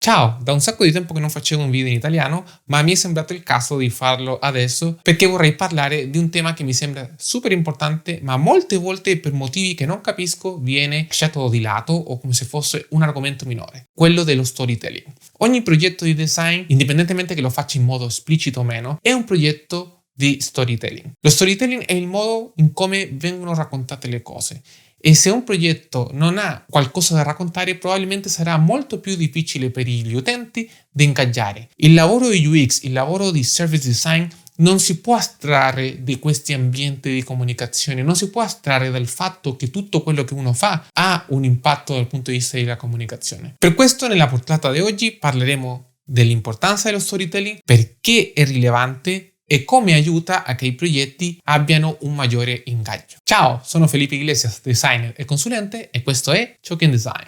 Ciao, da un sacco di tempo che non facevo un video in italiano, ma mi è sembrato il caso di farlo adesso perché vorrei parlare di un tema che mi sembra super importante, ma molte volte per motivi che non capisco viene lasciato di lato o come se fosse un argomento minore, quello dello storytelling. Ogni progetto di design, indipendentemente che lo faccia in modo esplicito o meno, è un progetto di storytelling. Lo storytelling è il modo in come vengono raccontate le cose. E se un progetto non ha qualcosa da raccontare, probabilmente sarà molto più difficile per gli utenti da ingaggiare. Il lavoro di UX, il lavoro di service design non si può astrarre di questi ambienti di comunicazione, non si può astrarre dal fatto che tutto quello che uno fa ha un impatto dal punto di vista della comunicazione. Per questo nella portata di oggi parleremo dell'importanza dello storytelling, perché è rilevante e come aiuta a che i progetti abbiano un maggiore ingaggio. Ciao, sono Felipe Iglesias, designer e consulente, e questo è Talking Design.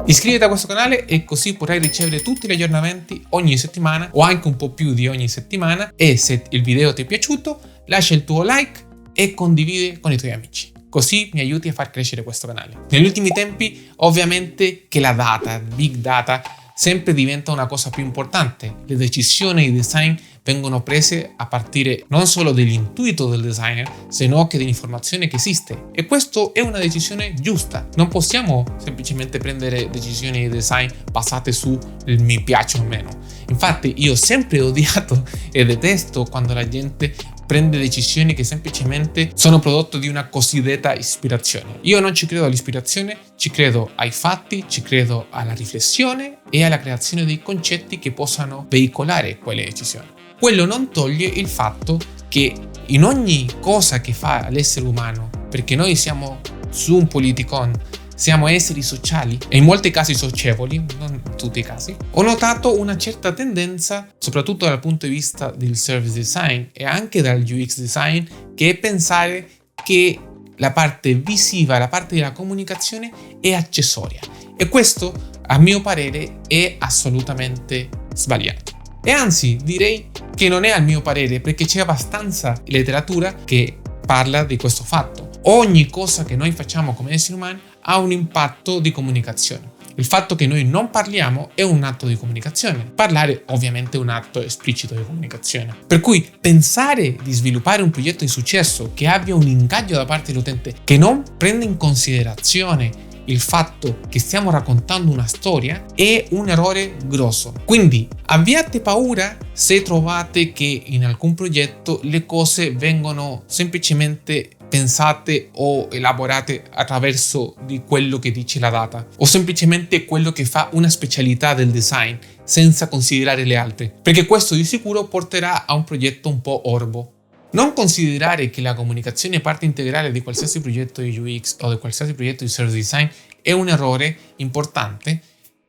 Iscriviti a questo canale e così potrai ricevere tutti gli aggiornamenti ogni settimana o anche un po' più di ogni settimana, e se il video ti è piaciuto lascia il tuo like e condividi con i tuoi amici. Così mi aiuti a far crescere questo canale. Negli ultimi tempi ovviamente che la data, big data, sempre diventa una cosa più importante. Le decisioni di design vengono prese a partire non solo dall'intuito del designer, sino che dell'informazione che esiste. E questo è una decisione giusta. Non possiamo semplicemente prendere decisioni di design basate su il mi piace o meno. Infatti io ho sempre odiato e detesto quando la gente prende decisioni che semplicemente sono prodotto di una cosiddetta ispirazione. Io non ci credo all'ispirazione, ci credo ai fatti, ci credo alla riflessione e alla creazione dei concetti che possano veicolare quelle decisioni. Quello non toglie il fatto che in ogni cosa che fa l'essere umano, perché noi siamo su un politicon, siamo esseri sociali e in molti casi socievoli, non in tutti i casi, ho notato una certa tendenza, soprattutto dal punto di vista del service design e anche dal UX design, che è pensare che la parte visiva, la parte della comunicazione è accessoria. E questo, a mio parere, è assolutamente sbagliato. E anzi, direi che non è al mio parere, perché c'è abbastanza letteratura che parla di questo fatto. Ogni cosa che noi facciamo come esseri umani ha un impatto di comunicazione. Il fatto che noi non parliamo è un atto di comunicazione. Parlare ovviamente è un atto esplicito di comunicazione. Per cui pensare di sviluppare un progetto di successo che abbia un ingaggio da parte dell'utente, che non prenda in considerazione il fatto che stiamo raccontando una storia, è un errore grosso. Quindi abbiate paura se trovate che in alcun progetto le cose vengono semplicemente pensate o elaborate attraverso di quello che dice la data, o semplicemente quello che fa una specialità del design senza considerare le altre, perché questo di sicuro porterà a un progetto un po' orbo. Non considerare che la comunicazione è parte integrale di qualsiasi progetto di UX o di qualsiasi progetto di service design è un errore importante,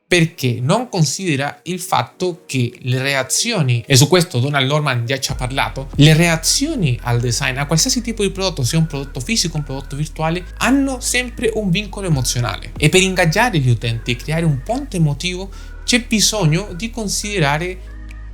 perché non considera il fatto che le reazioni, e su questo Donald Norman già ci ha parlato, le reazioni al design, a qualsiasi tipo di prodotto, sia un prodotto fisico o un prodotto virtuale, hanno sempre un vincolo emozionale. E per ingaggiare gli utenti e creare un ponte emotivo c'è bisogno di considerare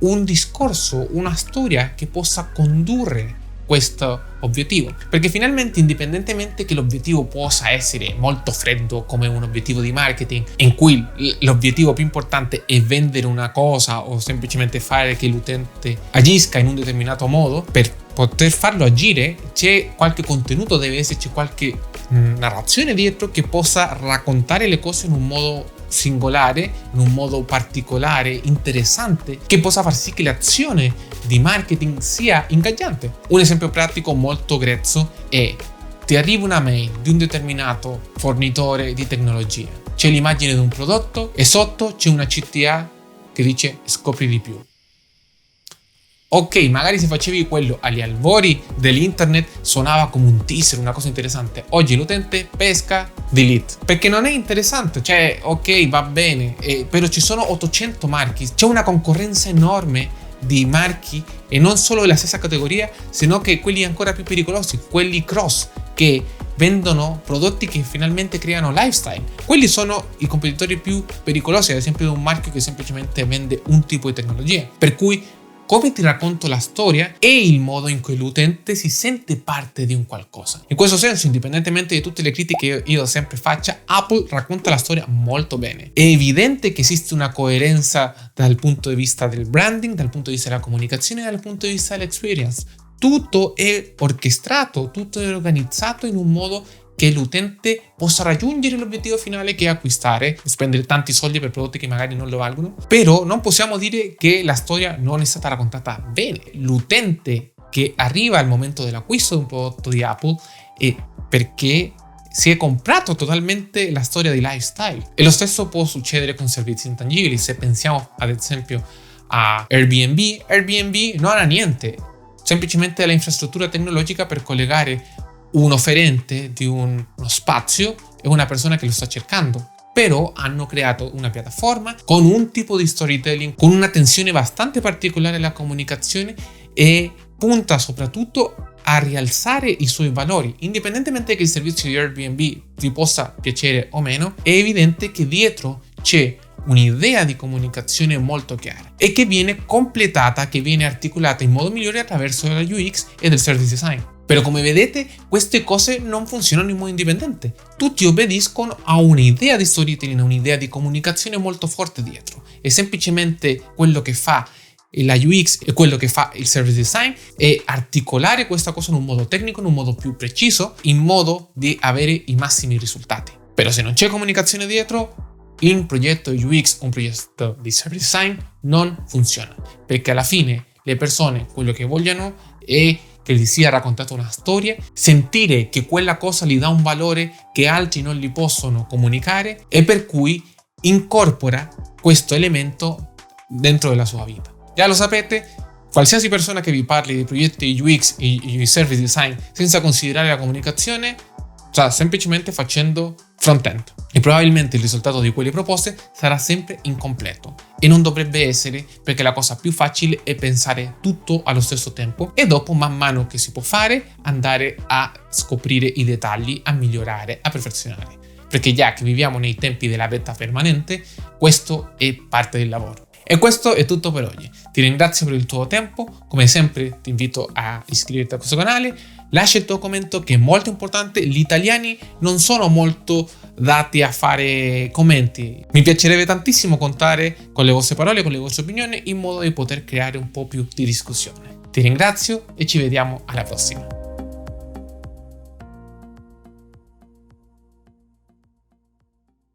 un discorso, una storia che possa condurre questo obiettivo, perché finalmente, indipendentemente che l'obiettivo possa essere molto freddo come un obiettivo di marketing in cui l'obiettivo più importante è vendere una cosa o semplicemente fare che l'utente agisca in un determinato modo, per poter farlo agire c'è qualche contenuto, deve esserci qualche narrazione dietro che possa raccontare le cose in un modo singolare, in un modo particolare, interessante, che possa far sì che l'azione di marketing sia ingaggiante. Un esempio pratico molto grezzo è: ti arriva una mail di un determinato fornitore di tecnologia, c'è l'immagine di un prodotto e sotto c'è una CTA che dice scopri di più. Ok, magari se facevi quello agli albori dell'internet suonava come un teaser, una cosa interessante. Oggi l'utente pesca, delete, perché non è interessante. Cioè, ok, va bene, però ci sono 800 marchi, c'è una concorrenza enorme di marchi, e non solo della stessa categoria, sino che quelli ancora più pericolosi, quelli cross, che vendono prodotti che finalmente creano lifestyle. Quelli sono i competitori più pericolosi, ad esempio di un marchio che semplicemente vende un tipo di tecnologia. Per cui come ti racconto la storia e il modo in cui l'utente si sente parte di un qualcosa. In questo senso, indipendentemente di tutte le critiche che io sempre faccia, Apple racconta la storia molto bene. È evidente che esiste una coerenza dal punto di vista del branding, dal punto di vista della comunicazione e dal punto di vista dell'experience. Tutto è orchestrato, tutto è organizzato in un modo che l'utente possa raggiungere l'obiettivo finale, che è acquistare, spendere tanti soldi per prodotti che magari non lo valgono. Però non possiamo dire che la storia non è stata raccontata bene. L'utente che arriva al momento dell'acquisto di un prodotto di Apple è perché si è comprato totalmente la storia di lifestyle. E lo stesso può succedere con servizi intangibili. Se pensiamo ad esempio a Airbnb non ha niente, semplicemente la infrastruttura tecnologica per collegare un offerente di uno spazio e una persona che lo sta cercando. Però hanno creato una piattaforma con un tipo di storytelling, con un'attenzione bastante particolare alla comunicazione, e punta soprattutto a rialzare i suoi valori. Indipendentemente che il servizio di Airbnb ti possa piacere o meno, è evidente che dietro c'è un'idea di comunicazione molto chiara e che viene completata, che viene articolata in modo migliore attraverso la UX e del service design. Però come vedete, queste cose non funzionano in modo indipendente. Tutti obbediscono a un'idea di storytelling, un'idea di comunicazione molto forte dietro. E semplicemente quello che fa la UX e quello che fa il service design è articolare questa cosa in un modo tecnico, in un modo più preciso, in modo di avere i massimi risultati. Però se non c'è comunicazione dietro, un progetto UX, un progetto di service design non funziona. Perché alla fine le persone quello che vogliono è che gli sia raccontata una storia, sentire che quella cosa gli dà un valore che altri non gli possono comunicare, e per cui incorpora questo elemento dentro della sua vita. Già lo sapete, qualsiasi persona che vi parli di progetti UX e service design senza considerare la comunicazione sta semplicemente facendo front-end, e probabilmente il risultato di quelle proposte sarà sempre incompleto, e non dovrebbe essere, perché la cosa più facile è pensare tutto allo stesso tempo e dopo, man mano che si può fare, andare a scoprire i dettagli, a migliorare, a perfezionare, perché già che viviamo nei tempi della beta permanente, questo è parte del lavoro. E questo è tutto per oggi. Ti ringrazio per il tuo tempo, come sempre ti invito a iscriverti a questo canale, lascia il tuo commento che è molto importante. Gli italiani non sono molto dati a fare commenti. Mi piacerebbe tantissimo contare con le vostre parole, con le vostre opinioni, in modo di poter creare un po' più di discussione. Ti ringrazio e ci vediamo alla prossima.